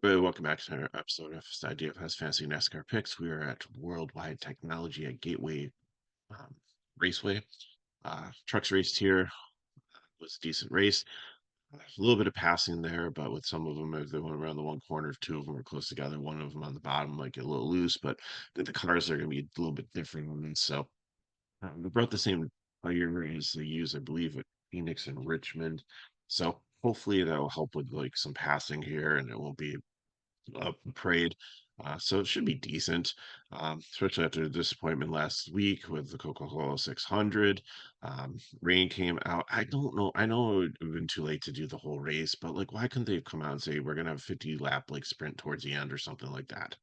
Everybody, welcome back to another episode of DFS Fantasy NASCAR Picks. We are at World Wide Technology at Gateway um, Raceway. Trucks raced here was a decent race. A little bit of passing there, but with some of them, as they went around the one corner, two of them were close together. One of them on the bottom might get a little loose, but the cars are going to be a little bit different on this. So they brought the same tire as they use, I believe, at Phoenix and Richmond. So hopefully that will help with like some passing here, and it won't be parade. So it should be decent, especially after the disappointment last week with the Coca-Cola 600. Rain came out. I don't know. I know it would have been too late to do the whole race, but like, why couldn't they have come out and say we're gonna have 50 lap like sprint towards the end or something like that,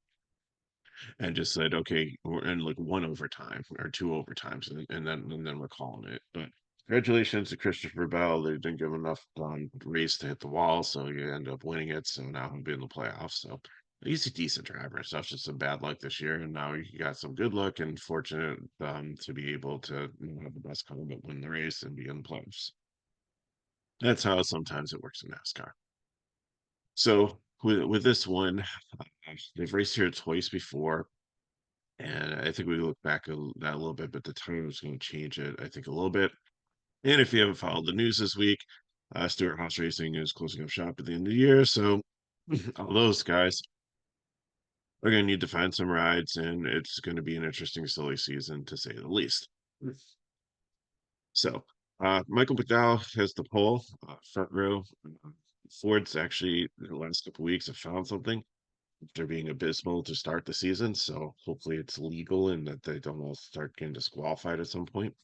and just said, okay, we're in like one overtime or two overtimes, and then we're calling it. But congratulations to Christopher Bell. They didn't give enough race to hit the wall, so you end up winning it. So now he'll be in the playoffs. So he's a decent driver and stuff. Just some bad luck this year, and now he got some good luck and fortunate to be able to have the best car but win the race and be in the playoffs. That's how sometimes it works in NASCAR. So with this one, they've raced here twice before. And I think we look back at that a little bit, but the time is going to change it, I think, a little bit. And if you haven't followed the news this week, Stewart Haas Racing is closing up shop at the end of the year. So all those guys are going to need to find some rides, and it's going to be an interesting, silly season to say the least. So Michael McDowell has the pole, front row. Ford's actually, in the last couple weeks, have found something after being abysmal to start the season. So hopefully it's legal and that they don't all start getting disqualified at some point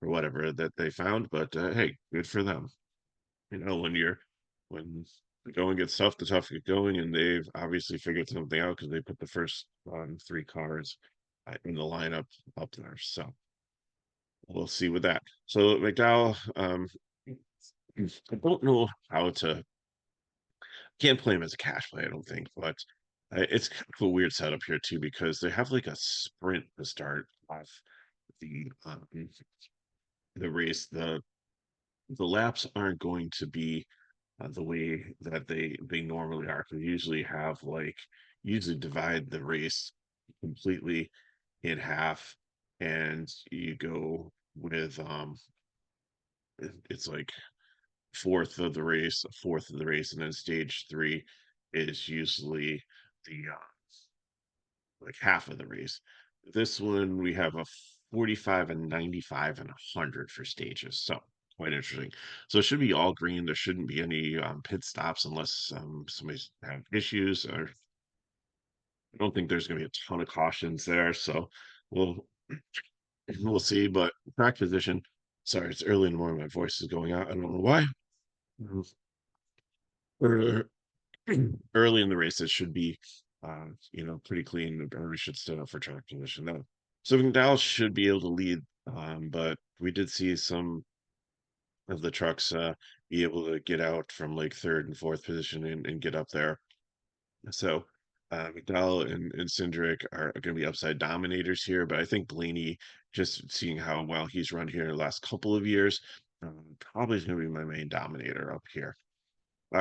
or whatever that they found. But hey, good for them. When the going gets tough, the tough get going, and they've obviously figured something out because they put the first three cars in the lineup up there. So we'll see with that. So McDowell, I don't know how to can't play him as a cash play, I don't think, but it's kind of a weird setup here too because they have like a sprint to start off the race. The laps aren't going to be the way that they normally are. 'Cause they usually have like usually divide the race completely in half, and you go with it's like fourth of the race, and then stage three is usually the like half of the race. This one we have a 45 and 95 and 100 for stages. So quite interesting. So it should be all green. There shouldn't be any pit stops unless somebody's have issues. Or I don't think there's going to be a ton of cautions there. So we'll we'll see. But track position. Sorry, it's early in the morning. My voice is going out. I don't know why. Mhm. Er, Early in the race, it should be, pretty clean, or we should stand up for track position though. So McDowell should be able to lead, but we did see some of the trucks be able to get out from like third and fourth position and get up there. So McDowell and Cindric are going to be upside dominators here, but I think Blaney, just seeing how well he's run here the last couple of years, probably is going to be my main dominator up here.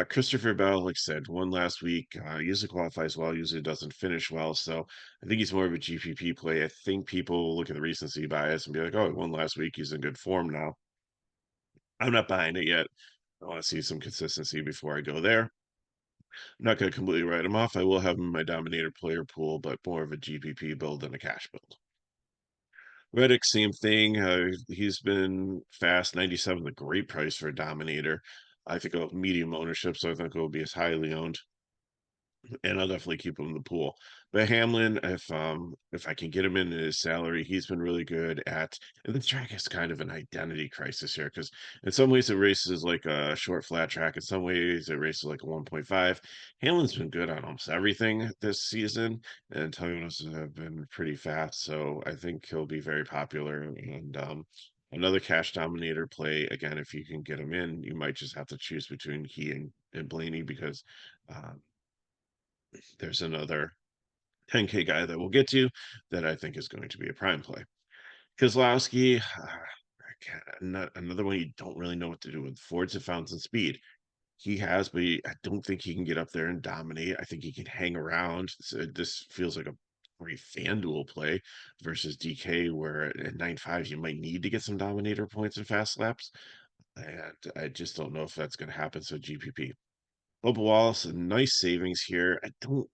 Christopher Bell, like I said, won last week. Usually qualifies well, usually doesn't finish well. So I think he's more of a GPP play. I think people will look at the recency bias and be like, oh, he won last week. He's in good form now. I'm not buying it yet. I want to see some consistency before I go there. I'm not going to completely write him off. I will have him in my dominator player pool, but more of a GPP build than a cash build. Reddick, same thing. He's been fast. 97 is a great price for a dominator. I think of medium ownership, so I think it will be as highly owned, and I'll definitely keep him in the pool. But Hamlin, if I can get him in his salary, he's been really good at. And this track is kind of an identity crisis here because in some ways it races like a short flat track. In some ways it races like a 1.5. Hamlin's been good on almost everything this season, and Toyotas have been pretty fast. So I think he'll be very popular. And another cash dominator play again. If you can get him in, you might just have to choose between he and Blaney because. There's another 10K guy that we'll get to that I think is going to be a prime play. Kozlowski, another one you don't really know what to do with. Ford's have found some speed. he has, but I don't think he can get up there and dominate. I think he can hang around. So this feels like a great FanDuel play versus DK, where at 9.5 you might need to get some dominator points and fast laps. And I just don't know if that's going to happen. So GPP. Bubba Wallace, a nice savings here. I don't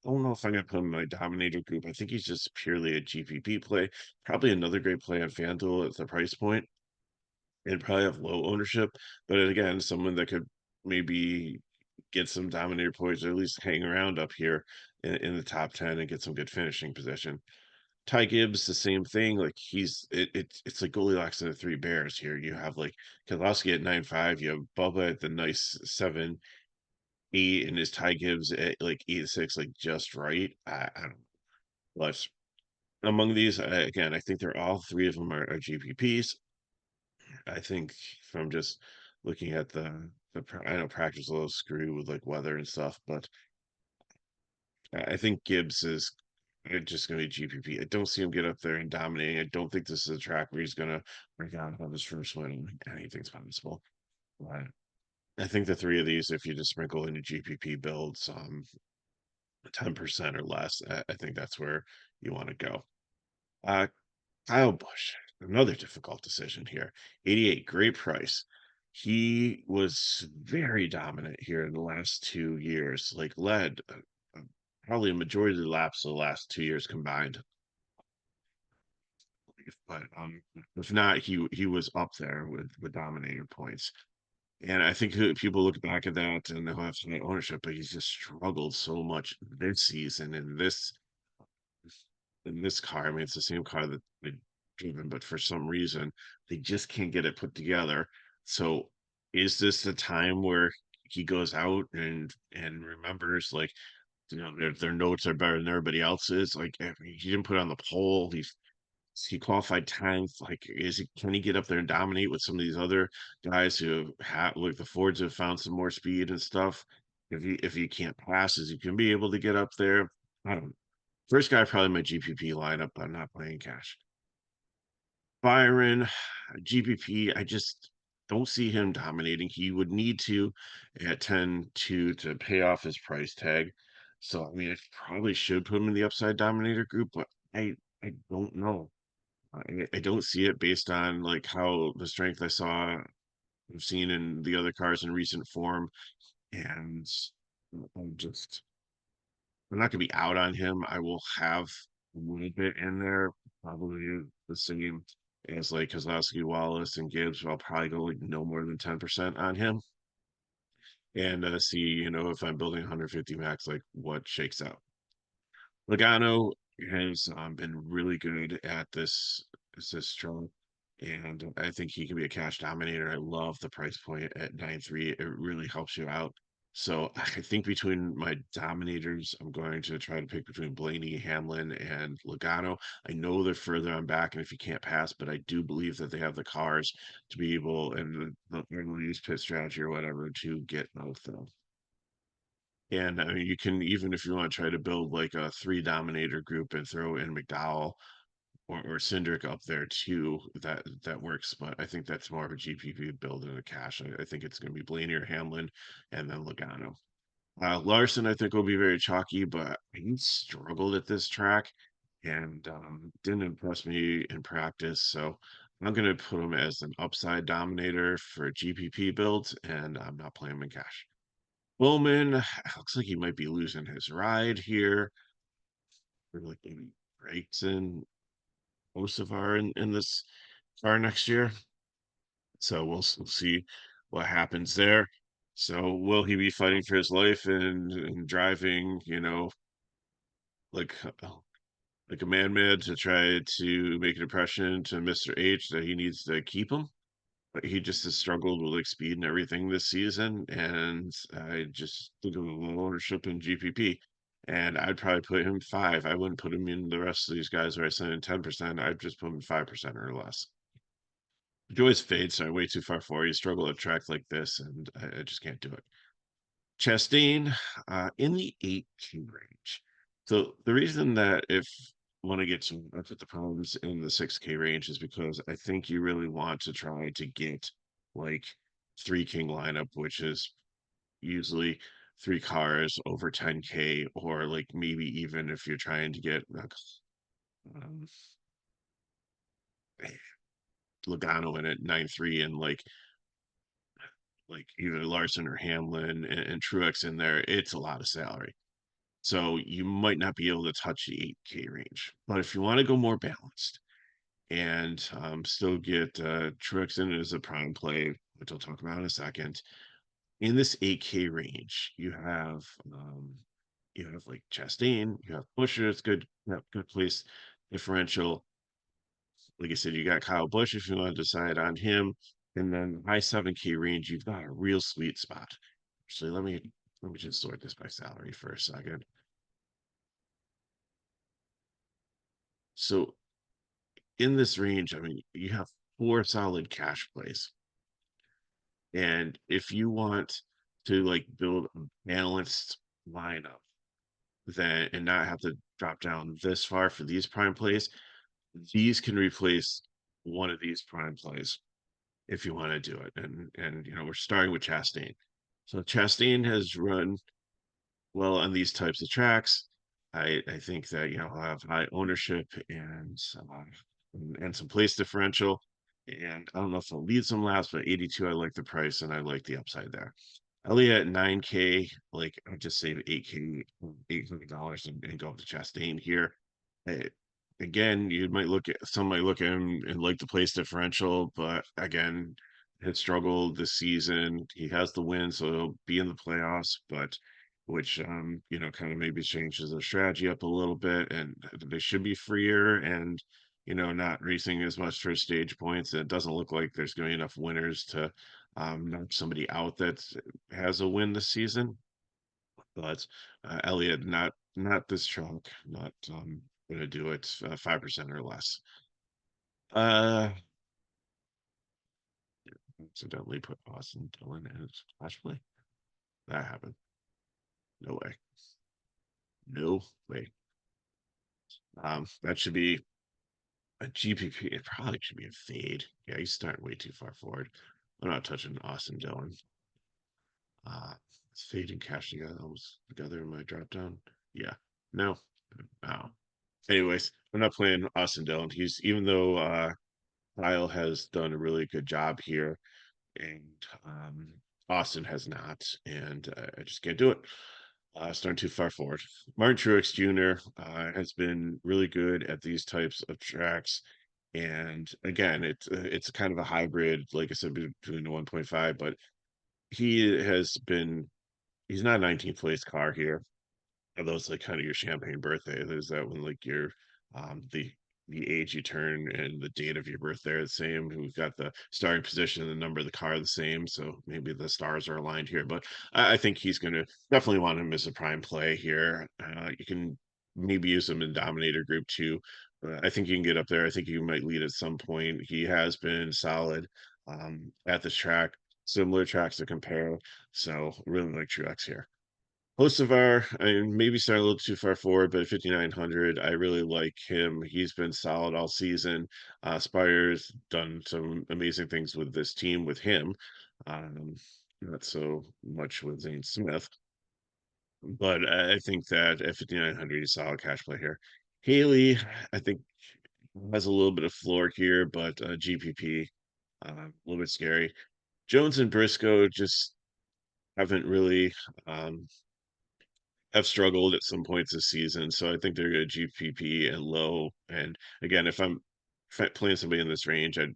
know if I'm gonna put him in my dominator group. I think he's just purely a GPP play. Probably another great play on FanDuel at the price point, and probably have low ownership. But again, someone that could maybe get some dominator points or at least hang around up here in the top 10 and get some good finishing position. Ty Gibbs, the same thing. Like it's like Goldilocks and the Three Bears here. You have like Kozlowski at 9.5, you have Bubba at the nice 7.8, and his Ty Gibbs at like 8.6, like just right. I don't know. But among these, again, I think they're all three of them are GPPs. I think from just looking at I know practice a little screwy with like weather and stuff, but I think Gibbs is just going to be GPP. I don't see him get up there and dominating. I don't think this is a track where he's going to break out on his first win. Anything's possible. But I think the three of these, if you just sprinkle into GPP builds, 10% or less, I think that's where you want to go. Uh, Kyle Busch, another difficult decision here. 88, great price. He was very dominant here in the last 2 years, like led probably a majority of the laps of the last 2 years combined. But if not, he was up there with dominator points. And I think people look back at that and they'll have some ownership, but he's just struggled so much this season in this car. I mean, it's the same car that they driven, but for some reason they just can't get it put together. So is this the time where he goes out and remembers like their notes are better than everybody else's? Like he didn't put on the pole. He qualified 10th. Like, can he get up there and dominate with some of these other guys who have like the Fords have found some more speed and stuff? If he can't pass, is he can be able to get up there? I don't know. First guy probably my GPP lineup, but I'm not playing cash. Byron, GPP, I just don't see him dominating. He would need to at 10-2 to pay off his price tag. So I mean, I probably should put him in the upside dominator group, but I don't know. I don't see it based on like how the strength I've seen in the other cars in recent form, and I'm just I'm not gonna be out on him. I will have a little bit in there, probably the same as like Kozlowski, Wallace, and Gibbs. But I'll probably go like no more than 10% on him, and see if I'm building 150 max, like what shakes out. Logano has been really good at this strong, and I think he can be a cash dominator. I love the price point at 9.3. It really helps you out. So I think between my dominators, I'm going to try to pick between Blaney, Hamlin, and Logano. I know they're further on back, and if you can't pass, but I do believe that they have the cars to be able and the use pit strategy or whatever to get both of them. And I mean, you can even if you want to try to build like a three dominator group and throw in McDowell or Cindric up there too, that works. But I think that's more of a GPP build than a cash. I think it's going to be Blaney or Hamlin, and then Logano. Larson, I think, will be very chalky, but he struggled at this track and didn't impress me in practice. So I'm going to put him as an upside dominator for GPP builds, and I'm not playing him in cash. Bowman looks like he might be losing his ride here. Or like maybe Gregson, Osavar in this car next year. So we'll see what happens there. So will he be fighting for his life and driving, like like a man to try to make an impression to Mr. H that he needs to keep him? But he just has struggled with like speed and everything this season, and I just think of low ownership in GPP. And I'd probably put him 5. I wouldn't put him in the rest of these guys where I send in 10%. I'd just put him in 5% or less. Joy's fades are way too far forward. You struggle at a track like this, and I just can't do it. Chastain in the 8K range. So the reason that if want to get some I put the problems in the 6K range is because I think you really want to try to get like three king lineup, which is usually three cars over 10K, or like maybe even if you're trying to get um, Logano in at 9.3, and like either Larson or Hamlin and Truex in there, it's a lot of salary. So you might not be able to touch the 8K range. But if you want to go more balanced and still get Truex in as a prime play, which I'll talk about in a second, in this 8K range, you have like Chastain, you have Busher, it's good, good place differential. Like I said, you got Kyle Busch if you want to decide on him. And then high 7K range, you've got a real sweet spot. Actually, let me just sort this by salary for a second. So in this range, I mean, you have four solid cash plays. And if you want to like build a balanced lineup, then and not have to drop down this far for these prime plays, these can replace one of these prime plays if you want to do it. And we're starting with Chastain. So Chastain has run well on these types of tracks. I think that he'll have high ownership and some place differential. And I don't know if he'll lead some laps, but 82, I like the price and I like the upside there. Elliott at 9K, like I just save 8K, $800 and go to Chastain here. Eh, Again, you might look at some might look at him and like the place differential, but again, has struggled this season. He has the win, so he'll be in the playoffs, but which kind of maybe changes their strategy up a little bit, and they should be freer and not racing as much for stage points. It doesn't look like there's going to be enough winners to knock somebody out that has a win this season. But Elliott, not this chunk, not going to do it 5% or less. Uh, Accidentally put Austin Dillon as flash play. That happened. No way. No way. That should be a GPP. It probably should be a fade. Yeah, he's starting way too far forward. I'm not touching Austin Dillon. It's fade and cash together almost together in my drop down. Yeah. No. No. Anyways, I'm not playing Austin Dillon. He's even though Kyle has done a really good job here, and Austin has not, and I just can't do it. Starting too far forward. Martin Truex Jr. Has been really good at these types of tracks, and again, it's kind of a hybrid, like I said, between the 1.5, but he has been. He's not a 19th place car here. Are those like kind of your champagne birthday? There's that when like your the age you turn and the date of your birthday are the same. We've got the starting position and the number of the car the same, so maybe the stars are aligned here. But I think he's going to definitely want him as a prime play here. You can maybe use him in Dominator Group too. I think you can get up there. I think you might lead at some point. He has been solid at this track, similar tracks to compare. So really like Truex here. Hocevar, I maybe starting a little too far forward, but at 5,900, I really like him. He's been solid all season. Spire's done some amazing things with this team with him. Um, Not so much with Zane Smith, but I think that at 5,900, he's solid cash play here. Haley, I think, has a little bit of floor here, but GPP, a little bit scary. Jones and Briscoe just haven't really. Have struggled at some points this season, so I think they're going to GPP and low. And again, if I'm playing somebody in this range, I'd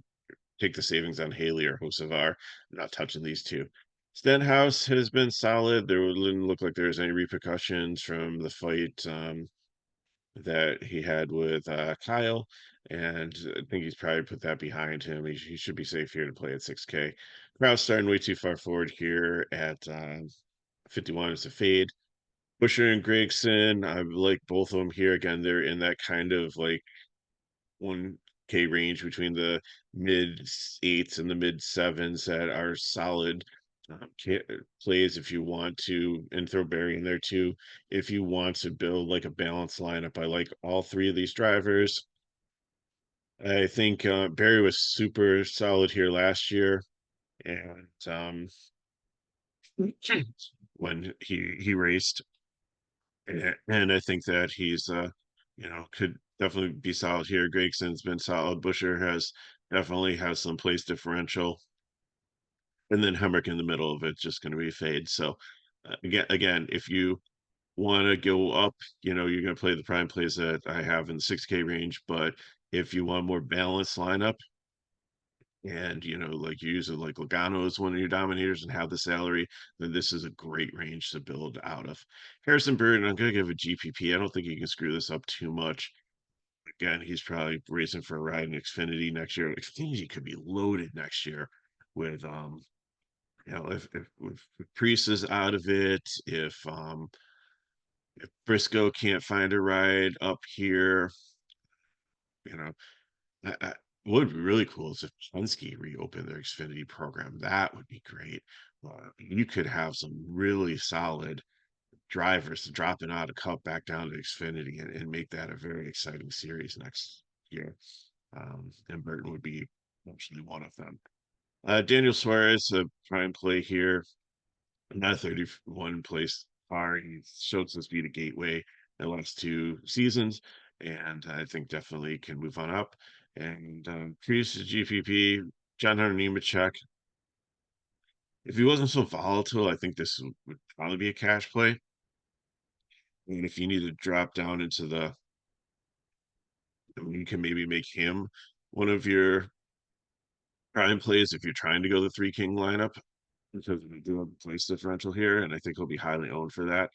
take the savings on Haley or Hocevar. I'm not touching these two. Stenhouse has been solid. There didn't look like there was any repercussions from the fight that he had with Kyle, and I think he's probably put that behind him. He should be safe here to play at 6K. Crowd's starting way too far forward here at 51 is a fade. Busher and Gregson, I like both of them here. Again, they're in that kind of like 1K range between the mid eights and the mid sevens that are solid plays if you want to, and throw Barry in there too. If you want to build like a balanced lineup, I like all three of these drivers. I think Barry was super solid here last year, and when he raced, and I think that he's could definitely be solid here. Gregson's been solid. Busher definitely has some place differential, and then Hemrick in the middle of it's just going to be fade. So again, if you want to go up, you're going to play the prime plays that I have in the 6K range. But if you want a more balanced lineup, and like you use it like Logano as one of your dominators and have the salary, then this is a great range to build out of. Harrison Burton, I'm going to give a GPP. I don't think you can screw this up too much. Again, he's probably racing for a ride in Xfinity next year. Xfinity could be loaded next year with if Priest is out of it, if Briscoe can't find a ride up here, you know, what would be really cool is if Penske reopened their Xfinity program. That would be great. You could have some really solid drivers dropping out of Cup back down to Xfinity and make that a very exciting series next year. And Burton would be actually one of them. Daniel Suarez, a prime play here, not 31 place car. He showed some speed at Gateway the last 2 seasons, and I think definitely can move on up. And Prius GPP, John Hunter Nemechek. If he wasn't so volatile, I think this would probably be a cash play. And if you need to drop down into you can maybe make him one of your prime plays if you're trying to go the three king lineup because we do have a place differential here, and I think he'll be highly owned for that.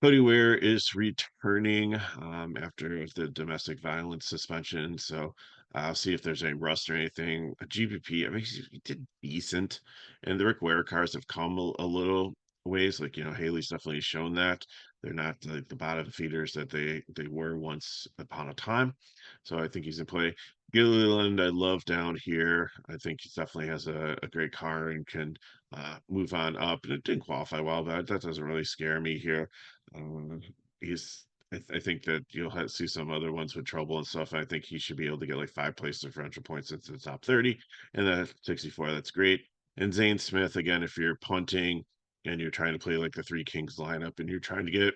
Cody Ware is returning after the domestic violence suspension, so I'll see if there's any rust or anything. A GPP, I mean, he did decent, and the Rick Ware cars have come a little ways. Like Haley's definitely shown that they're not like the bottom feeders that they were once upon a time. So I think he's in play. Gilliland, I love down here. I think he definitely has a great car and can move on up. And it didn't qualify well, but that doesn't really scare me here. Um, he's I think that see some other ones with trouble and stuff. I think he should be able to get like 5 place differential points into the top 30, and then 64. That's great. And Zane Smith again, if you're punting and you're trying to play like the Three Kings lineup, and you're trying to get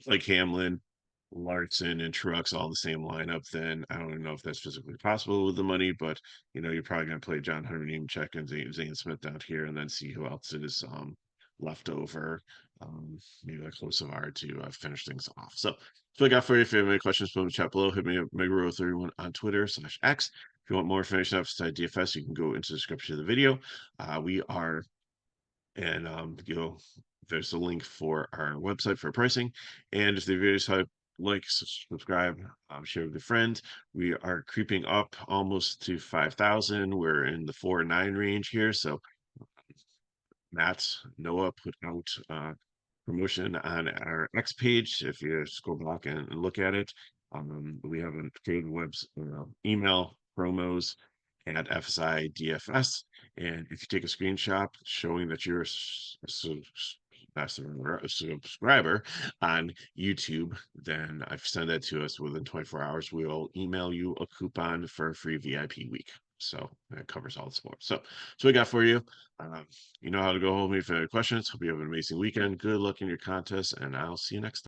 like Hamlin, Larson, and Truex all in the same lineup, then I don't know if that's physically possible with the money, but you're probably going to play John Hunter Nemechek and Zane Smith out here, and then see who else is left over. Maybe like close of R to finish things off. So I got for you. If you have any questions, put them in the chat below. Hit me up, Megaro31 on Twitter/X. If you want more information outside DFS, you can go into the description of the video. We are, and there's a link for our website for pricing. And if the videos help, like, subscribe, share with your friends. We are creeping up almost to 5,000. We're in the 4 or 9 range here, so Matt Noah put out promotion on our X page. If you scroll back and look at it, we have a created email promos at FSI DFS. And if you take a screenshot showing that you're a subscriber on YouTube, then I've sent that to us within 24 hours. We'll email you a coupon for a free VIP week. So that covers all the sports. So we got for you. You know how to go home if you have any questions. Hope you have an amazing weekend. Good luck in your contest, and I'll see you next time.